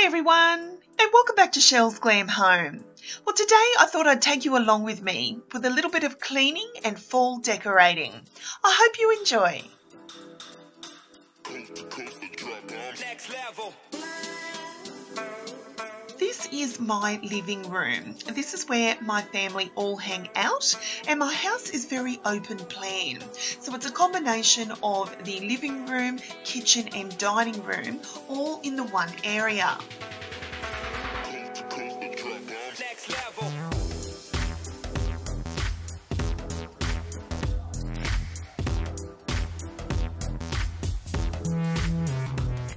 Hi everyone, and welcome back to Chelle's Glam Home. Well, today I thought I'd take you along with me with a little bit of cleaning and fall decorating. I hope you enjoy. Next level. This is my living room. This is where my family all hang out, and my house is very open plan. So it's a combination of the living room, kitchen and dining room all in the one area. Next level.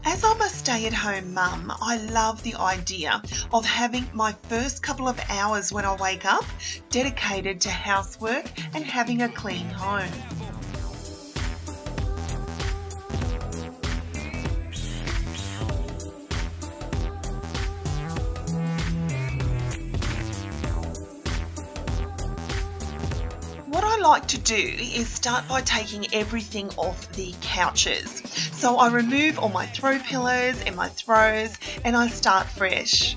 As I'm a stay-at-home mum, I love the idea of having my first couple of hours when I wake up dedicated to housework and having a clean home. What I like to do is start by taking everything off the couches. So I remove all my throw pillows and my throws and I start fresh.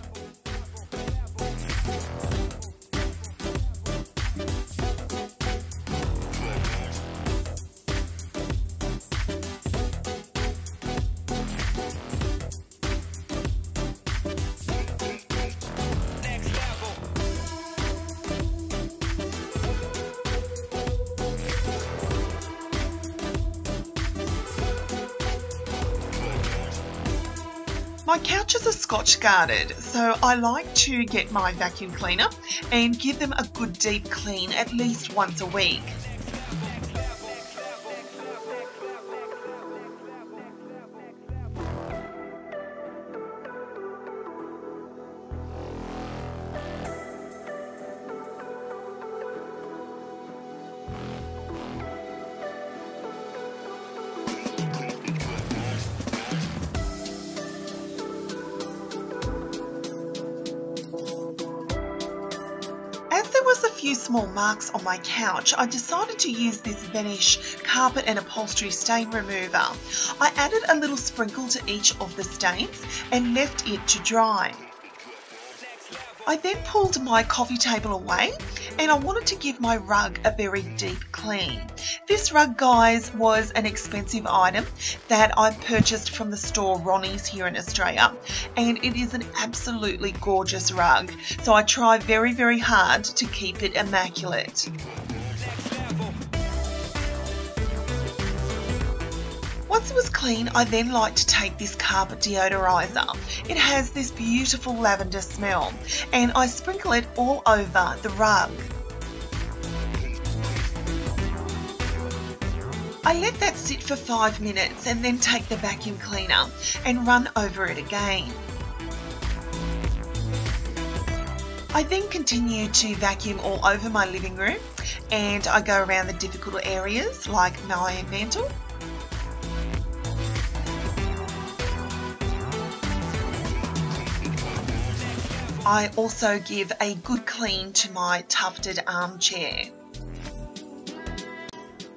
My couches are Scotch guarded, so I like to get my vacuum cleaner and give them a good deep clean at least once a week. As there was a few small marks on my couch, I decided to use this Vanish carpet and upholstery stain remover. I added a little sprinkle to each of the stains and left it to dry. I then pulled my coffee table away and I wanted to give my rug a very deep clean. This rug, guys, was an expensive item that I purchased from the store Ronnie's here in Australia, and it is an absolutely gorgeous rug. So I try very, very hard to keep it immaculate. Once it was clean, I then like to take this carpet deodorizer. It has this beautiful lavender smell, and I sprinkle it all over the rug. I let that sit for 5 minutes and then take the vacuum cleaner and run over it again. I then continue to vacuum all over my living room, and I go around the difficult areas like my mantle. I also give a good clean to my tufted armchair.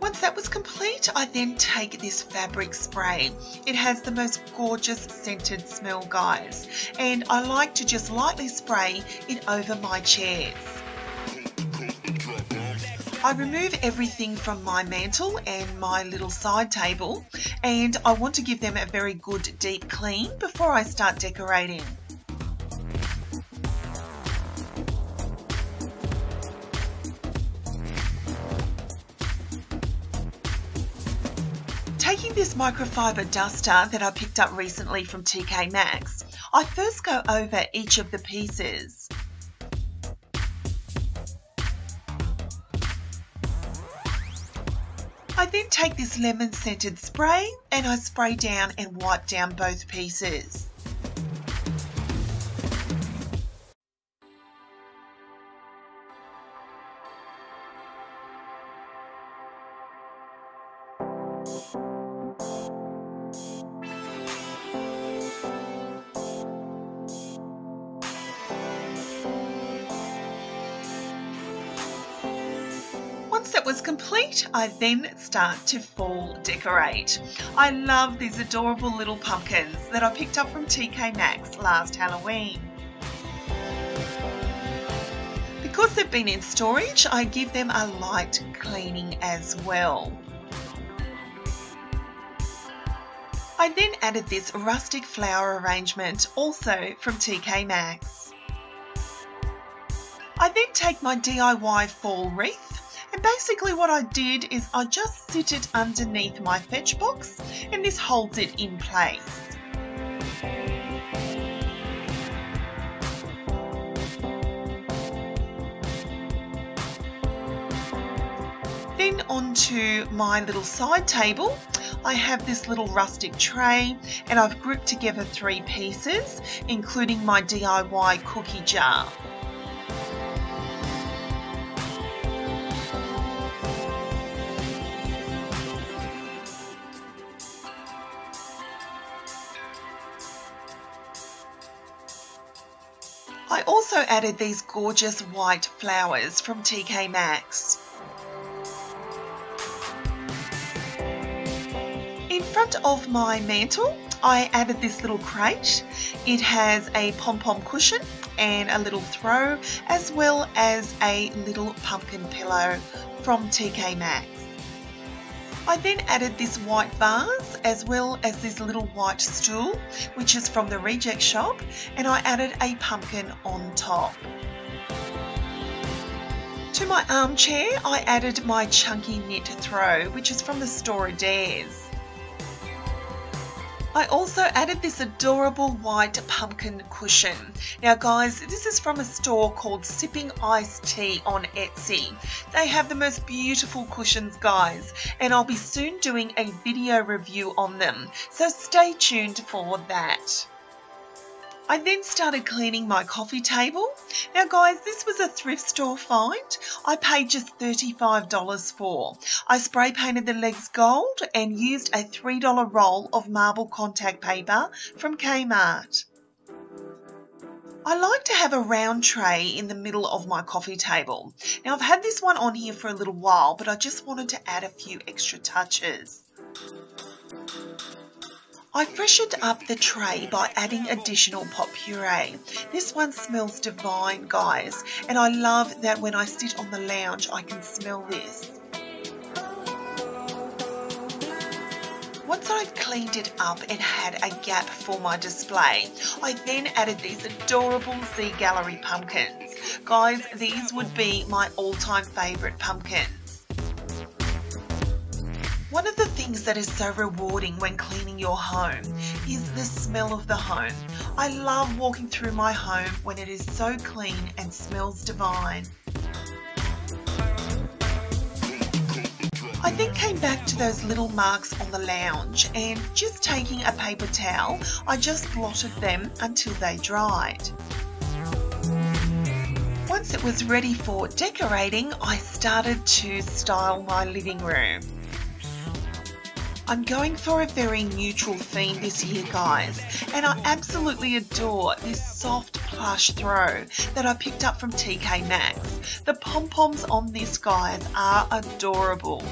Once that was complete, I then take this fabric spray. It has the most gorgeous scented smell, guys, and I like to just lightly spray it over my chairs. I remove everything from my mantle and my little side table, and I want to give them a very good deep clean before I start decorating. Taking this microfiber duster that I picked up recently from TK Maxx, I first go over each of the pieces. I then take this lemon scented spray and I spray down and wipe down both pieces. Once it was complete, I then start to fall decorate. I love these adorable little pumpkins that I picked up from TK Maxx last Halloween. Because they've been in storage, I give them a light cleaning as well. I then added this rustic flower arrangement, also from TK Maxx. I then take my DIY fall wreath, and basically what I did is I just sit it underneath my fetch box, and this holds it in place. Then onto my little side table, I have this little rustic tray, and I've grouped together 3 pieces, including my DIY cookie jar. I also added these gorgeous white flowers from TK Maxx. In front of my mantle, I added this little crate. It has a pom-pom cushion and a little throw, as well as a little pumpkin pillow from TK Maxx. I then added this white vase, as well as this little white stool, which is from the Reject Shop, and I added a pumpkin on top. To my armchair, I added my chunky knit throw, which is from the store Adair's. I also added this adorable white pumpkin cushion. Now guys, this is from a store called Sipping Iced Tea on Etsy. They have the most beautiful cushions, guys, and I'll be soon doing a video review on them, so stay tuned for that. I then started cleaning my coffee table. Now guys, this was a thrift store find. I paid just $35 for. I spray painted the legs gold and used a $3 roll of marble contact paper from Kmart. I like to have a round tray in the middle of my coffee table. Now I've had this one on here for a little while, but I just wanted to add a few extra touches. I freshened up the tray by adding additional pot puree. This one smells divine, guys, and I love that when I sit on the lounge I can smell this. Once I'd cleaned it up and had a gap for my display, I then added these adorable Z Gallery pumpkins. Guys, these would be my all-time favourite pumpkins. One of the things that is so rewarding when cleaning your home is the smell of the home. I love walking through my home when it is so clean and smells divine. I then came back to those little marks on the lounge, and just taking a paper towel, I just blotted them until they dried. Once it was ready for decorating, I started to style my living room. I'm going for a very neutral theme this year, guys, and I absolutely adore this soft plush throw that I picked up from TK Maxx. The pom-poms on this, guys, are adorable.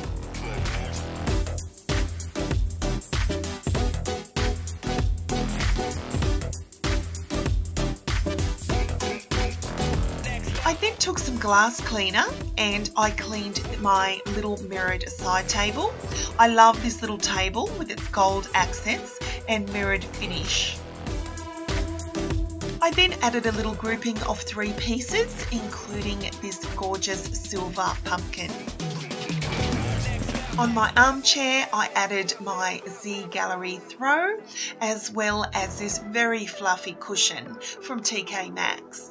I then took some glass cleaner and I cleaned my little mirrored side table. I love this little table with its gold accents and mirrored finish. I then added a little grouping of 3 pieces, including this gorgeous silver pumpkin. On my armchair, I added my Z Gallery throw, as well as this very fluffy cushion from TK Maxx.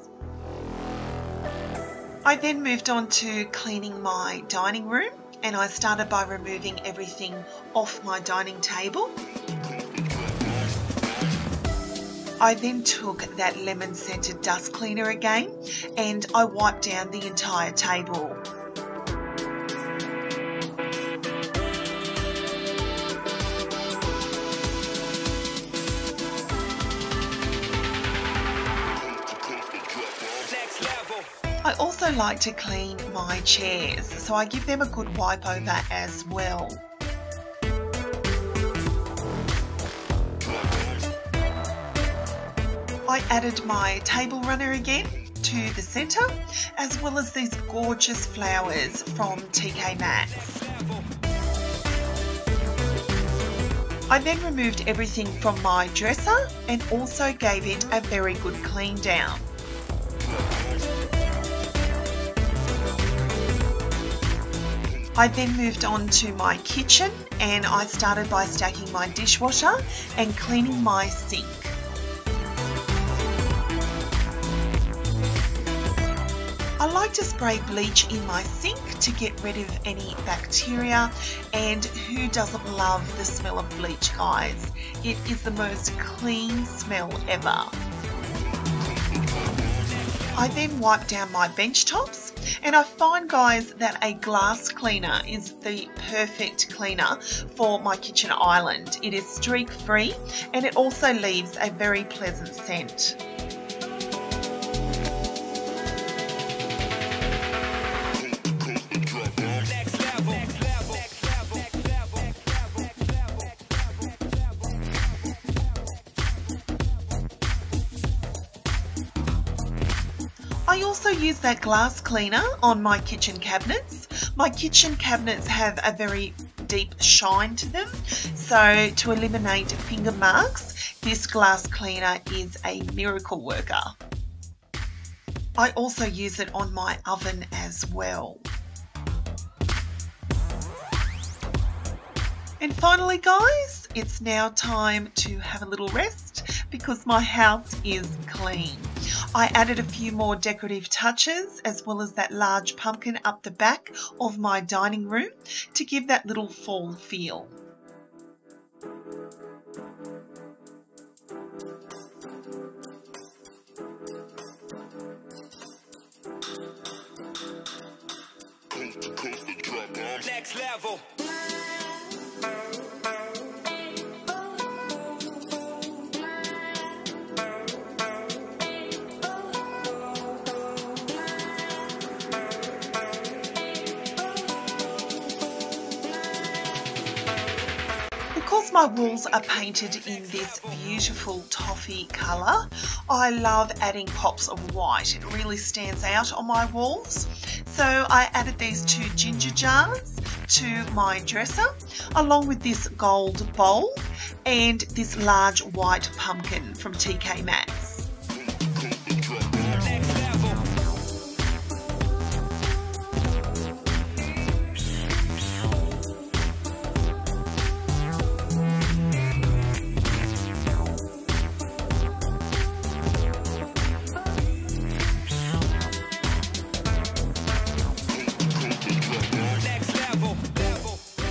I then moved on to cleaning my dining room, and I started by removing everything off my dining table. I then took that lemon scented dust cleaner again, and I wiped down the entire table. I also also like to clean my chairs, so I give them a good wipe over as well. I added my table runner again to the centre, as well as these gorgeous flowers from TK Maxx. I then removed everything from my dresser and also gave it a very good clean down. I then moved on to my kitchen and I started by stacking my dishwasher and cleaning my sink. I like to spray bleach in my sink to get rid of any bacteria, and who doesn't love the smell of bleach, guys? It is the most clean smell ever. I then wipe down my bench tops, and I find, guys, that a glass cleaner is the perfect cleaner for my kitchen island. It is streak free and it also leaves a very pleasant scent. I also use that glass cleaner on my kitchen cabinets. My kitchen cabinets have a very deep shine to them, so to eliminate finger marks, this glass cleaner is a miracle worker. I also use it on my oven as well. And finally, guys, it's now time to have a little rest because my house is clean. I added a few more decorative touches as well as that large pumpkin up the back of my dining room to give that little fall feel. Next level. Because my walls are painted in this beautiful toffee colour, I love adding pops of white. It really stands out on my walls. So I added these two ginger jars to my dresser, along with this gold bowl and this large white pumpkin from TK Maxx.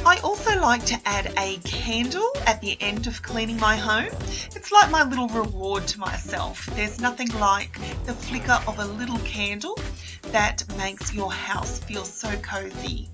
I also like to add a candle at the end of cleaning my home. It's like my little reward to myself. There's nothing like the flicker of a little candle that makes your house feel so cozy.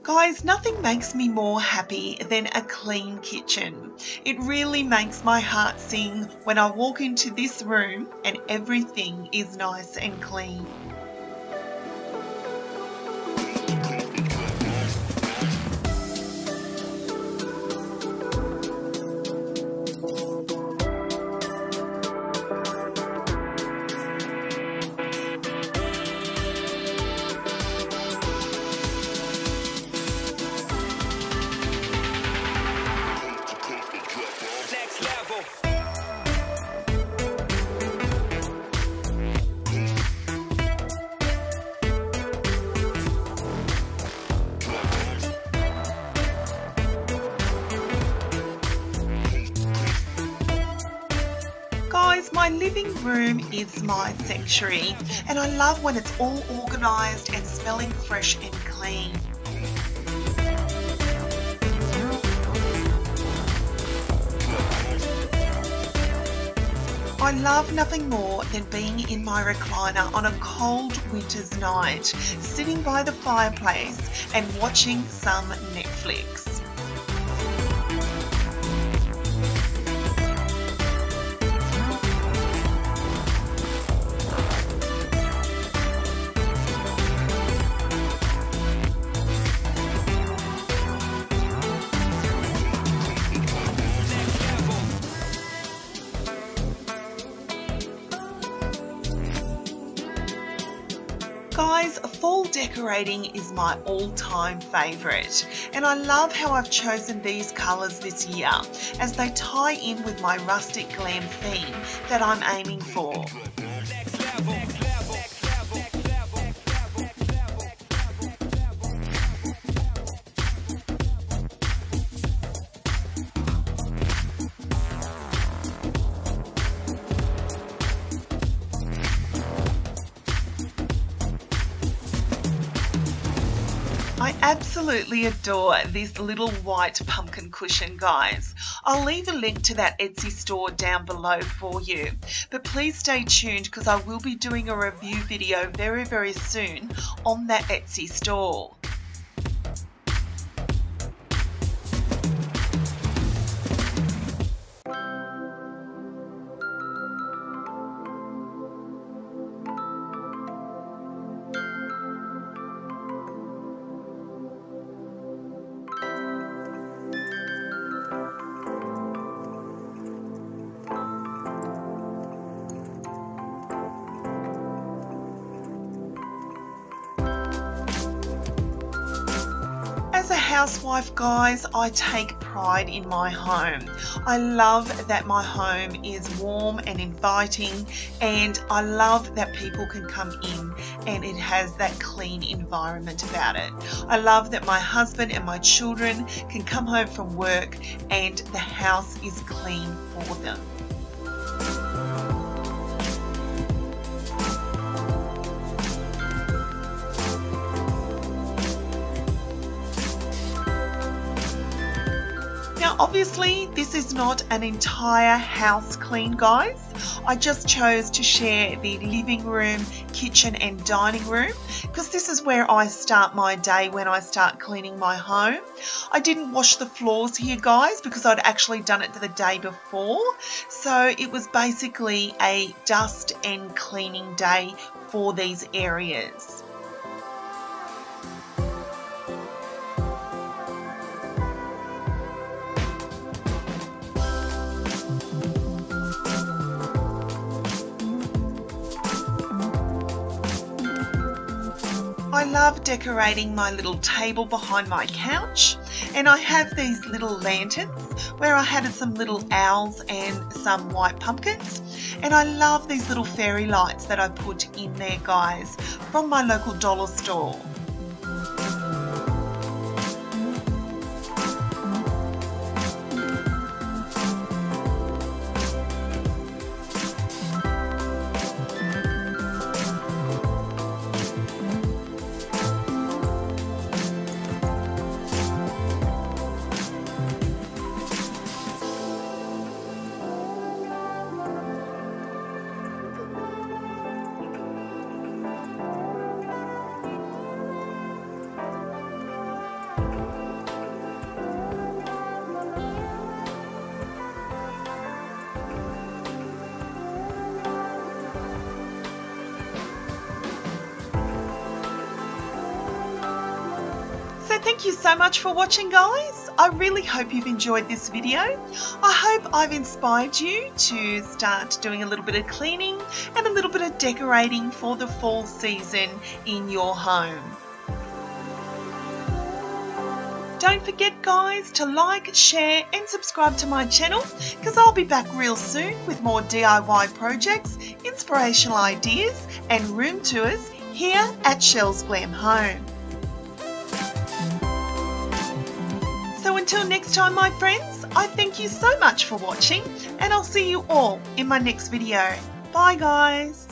Guys, nothing makes me more happy than a clean kitchen. It really makes my heart sing when I walk into this room and everything is nice and clean. My living room is my sanctuary, and I love when it's all organised and smelling fresh and clean. I love nothing more than being in my recliner on a cold winter's night, sitting by the fireplace and watching some Netflix. Guys, fall decorating is my all-time favourite, and I love how I've chosen these colours this year as they tie in with my rustic glam theme that I'm aiming for. I absolutely adore this little white pumpkin cushion, guys. I'll leave a link to that Etsy store down below for you. But please stay tuned because I will be doing a review video very, very soon on that Etsy store. As a housewife, guys, I take pride in my home. I love that my home is warm and inviting, and I love that people can come in and it has that clean environment about it. I love that my husband and my children can come home from work and the house is clean for them. Now obviously this is not an entire house clean, guys. I just chose to share the living room, kitchen and dining room because this is where I start my day when I start cleaning my home. I didn't wash the floors here, guys, because I'd actually done it the day before. So it was basically a dust and cleaning day for these areas. I love decorating my little table behind my couch, and I have these little lanterns where I had some little owls and some white pumpkins, and I love these little fairy lights that I put in there, guys, from my local dollar store. Thank you so much for watching, guys. I really hope you've enjoyed this video. I hope I've inspired you to start doing a little bit of cleaning and a little bit of decorating for the fall season in your home. Don't forget, guys, to like, share and subscribe to my channel because I'll be back real soon with more DIY projects, inspirational ideas and room tours here at Chelle's Glam Home. So Until next time, my friends, I thank you so much for watching, and I'll see you all in my next video. Bye guys.